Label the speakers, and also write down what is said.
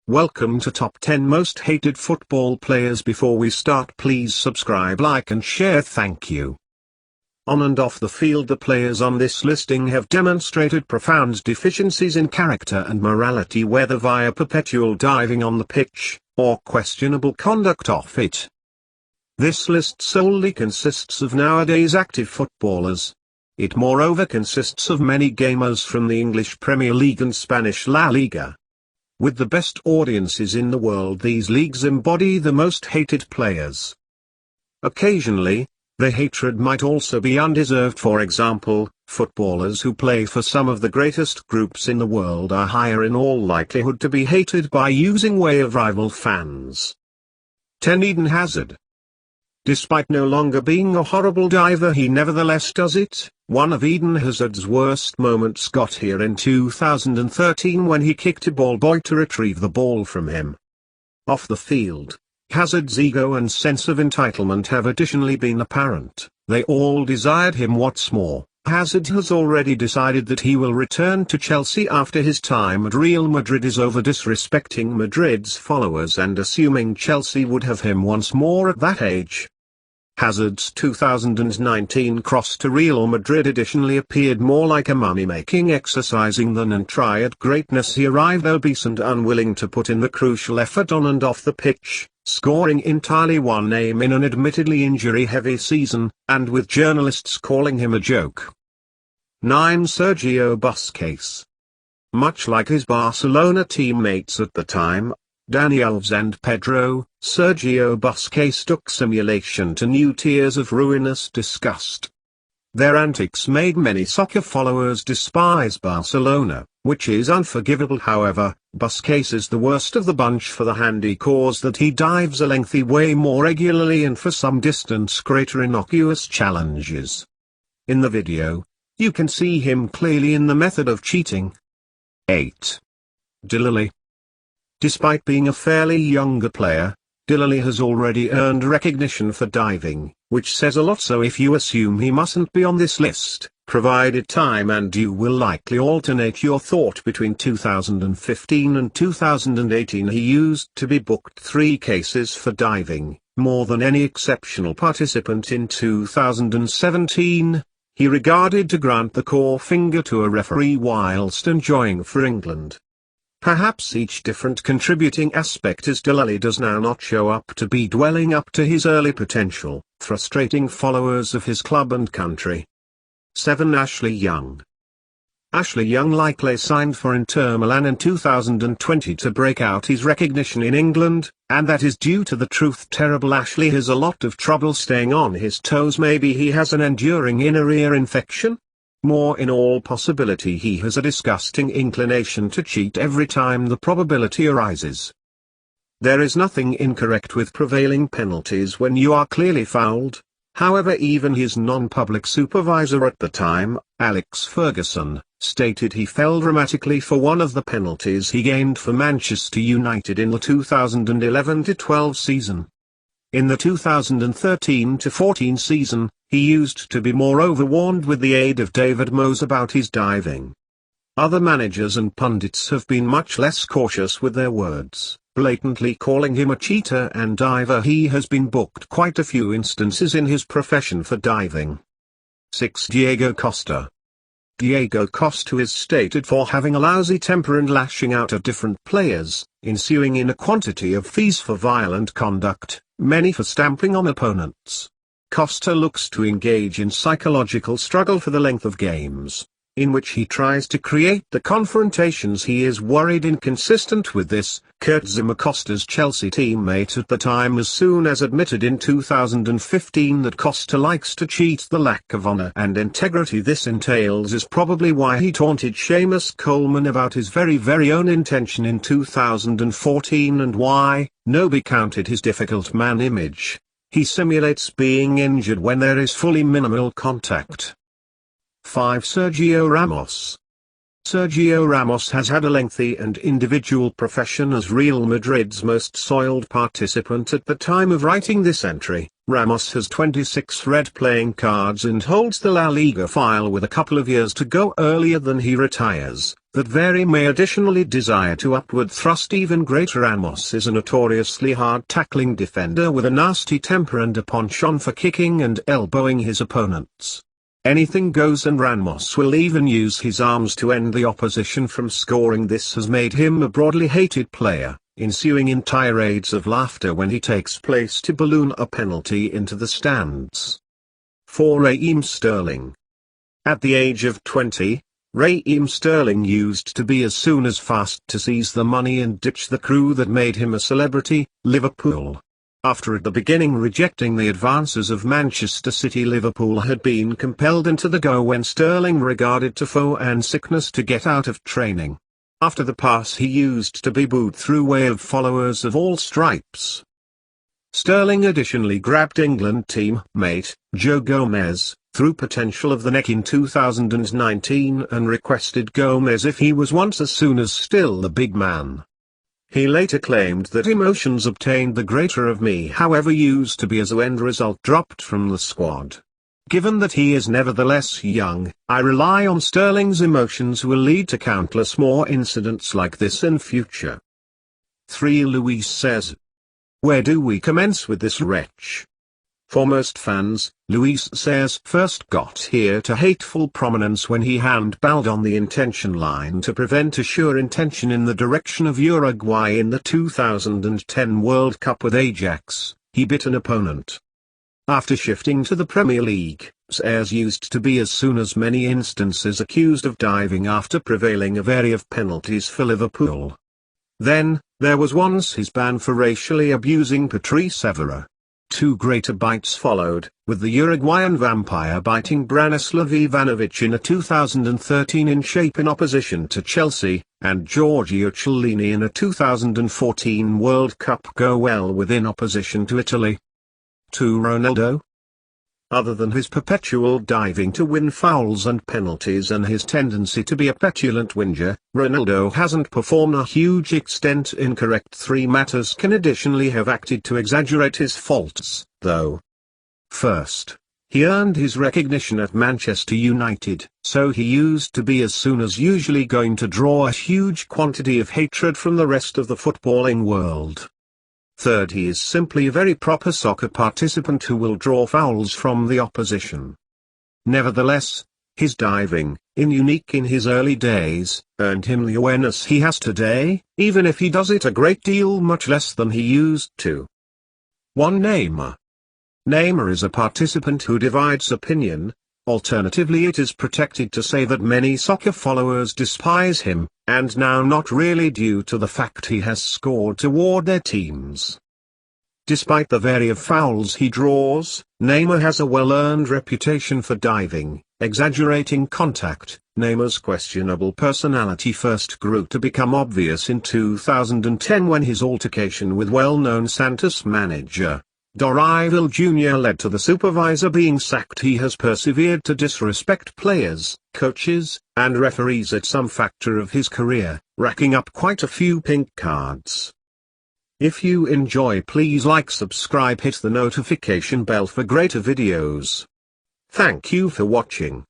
Speaker 1: Welcome to Top 10 Most Hated Football Players. Before we start, please subscribe, like and share. Thank you. On and off the field, the players on this listing have demonstrated profound deficiencies in character and morality, whether via perpetual diving on the pitch, or questionable conduct off it. This list solely consists of nowadays active footballers. It moreover consists of many gamers from the English Premier League and Spanish La Liga. With the best audiences in the world, these leagues embody the most hated players. Occasionally, the hatred might also be undeserved. For example, footballers who play for some of the greatest groups in the world are higher in all likelihood to be hated by using way of rival fans. 10. Eden Hazard. Despite no longer being a horrible diver, he nevertheless does it. One of Eden Hazard's worst moments got here in 2013 when he kicked a ball boy to retrieve the ball from him. Off the field, Hazard's ego and sense of entitlement have additionally been apparent. They all desired him. What's more, Hazard has already decided that he will return to Chelsea after his time at Real Madrid is over, disrespecting Madrid's followers and assuming Chelsea would have him once more at that age. Hazard's 2019 cross to Real Madrid additionally appeared more like a money-making exercising than an try at greatness. He arrived obese and unwilling to put in the crucial effort on and off the pitch, scoring entirely one name in an admittedly injury-heavy season, and with journalists calling him a joke. 9. Sergio Busquets. Much like his Barcelona teammates at the time, Dani Alves and Pedro, Sergio Busquets took simulation to new tiers of ruinous disgust. Their antics made many soccer followers despise Barcelona, which is unforgivable. However, Busquets is the worst of the bunch for the handy cause that he dives a lengthy way more regularly and for some distance greater innocuous challenges. In the video, you can see him clearly in the method of cheating. 8. Dele Alli. Despite being a fairly younger player, Dele Alli has already earned recognition for diving, which says a lot. So if you assume he mustn't be on this list, provided time and you will likely alternate your thought between 2015 and 2018, he used to be booked 3 cases for diving, more than any exceptional participant in 2017. He regarded to grant the core finger to a referee whilst enjoying for England. Perhaps each different contributing aspect as Dele Alli does now not show up to be dwelling up to his early potential, frustrating followers of his club and country. 7. Ashley Young. Ashley Young likely signed for Inter Milan in 2020 to break out his recognition in England, and that is due to the truth. Terrible Ashley has a lot of trouble staying on his toes. Maybe he has an enduring inner ear infection? More in all possibility, he has a disgusting inclination to cheat every time the probability arises. There is nothing incorrect with prevailing penalties when you are clearly fouled. However, even his non-public supervisor at the time, Alex Ferguson, stated he fell dramatically for one of the penalties he gained for Manchester United in the 2011-12 season. In the 2013-14 season, he used to be moreover warned with the aid of David Moyes about his diving. Other managers and pundits have been much less cautious with their words, blatantly calling him a cheater and diver. He has been booked quite a few instances in his profession for diving. 6. Diego Costa. Diego Costa is stated for having a lousy temper and lashing out at different players, ensuing in a quantity of fees for violent conduct, many for stamping on opponents. Costa looks to engage in psychological struggle for the length of games, in which he tries to create the confrontations. He is worried inconsistent with this. Kurt Zimmer, Costa's Chelsea teammate at the time, as soon as admitted in 2015 that Costa likes to cheat. The lack of honor and integrity this entails is probably why he taunted Seamus Coleman about his very own intention in 2014 and why nobody counted his difficult man image. He simulates being injured when there is fully minimal contact. 5. Sergio Ramos. Sergio Ramos has had a lengthy and individual profession as Real Madrid's most soiled participant at the time of writing this entry. Ramos has 26 red playing cards and holds the La Liga file with a couple of years to go earlier than he retires. That Very may additionally desire to upward thrust even greater. Ramos is a notoriously hard-tackling defender with a nasty temper and a penchant for kicking and elbowing his opponents. Anything goes, and Ramos will even use his arms to end the opposition from scoring. This has made him a broadly hated player, ensuing in tirades of laughter when he takes place to balloon a penalty into the stands. For Raheem Sterling. At the age of 20, Raheem Sterling used to be as soon as fast to seize the money and ditch the crew that made him a celebrity, Liverpool. After at the beginning rejecting the advances of Manchester City, Liverpool had been compelled into the go when Sterling regarded Tifo and sickness to get out of training. After the pass he used to be booed through way of followers of all stripes. Sterling additionally grabbed England teammate, Joe Gomez, through potential of the neck in 2019 and requested Gomez if he was once as soon as still the big man. He later claimed that emotions obtained the greater of me, however used to be as a end result dropped from the squad. Given that he is nevertheless young, I rely on Sterling's emotions will lead to countless more incidents like this in future. 3. Luis says. Where do we commence with this wretch? For most fans, Luis Suarez first got here to hateful prominence when he handballed on the intention line to prevent a sure intention in the direction of Uruguay in the 2010 World Cup with Ajax. He bit an opponent. After shifting to the Premier League, Suarez used to be as soon as many instances accused of diving after prevailing a very of penalties for Liverpool. Then, there was once his ban for racially abusing Patrice Evra. 2 greater bites followed, with the Uruguayan vampire biting Branislav Ivanovic in a 2013 in shape in opposition to Chelsea, and Giorgio Chiellini in a 2014 World Cup go well within opposition to Italy. 2. Ronaldo. Other than his perpetual diving to win fouls and penalties and his tendency to be a petulant whinger, Ronaldo hasn't performed a huge extent. Incorrect. 3 matters can additionally have acted to exaggerate his faults, though. First, he earned his recognition at Manchester United, so he used to be as soon as usually going to draw a huge quantity of hatred from the rest of the footballing world. Third, he is simply a very proper soccer participant who will draw fouls from the opposition. Nevertheless, his diving, unique in his early days, earned him the awareness he has today, even if he does it a great deal much less than he used to. 1. Neymar. Neymar is a participant who divides opinion. Alternatively, it is protected to say that many soccer followers despise him, and now not really due to the fact he has scored toward their teams. Despite the variety of fouls he draws, Neymar has a well-earned reputation for diving, exaggerating contact. Neymar's questionable personality first grew to become obvious in 2010 when his altercation with well-known Santos manager Dorival Jr. led to the supervisor being sacked. He has persevered to disrespect players, coaches, and referees at some factor of his career, racking up quite a few pink cards. If you enjoy, please like, subscribe, hit the notification bell for greater videos. Thank you for watching.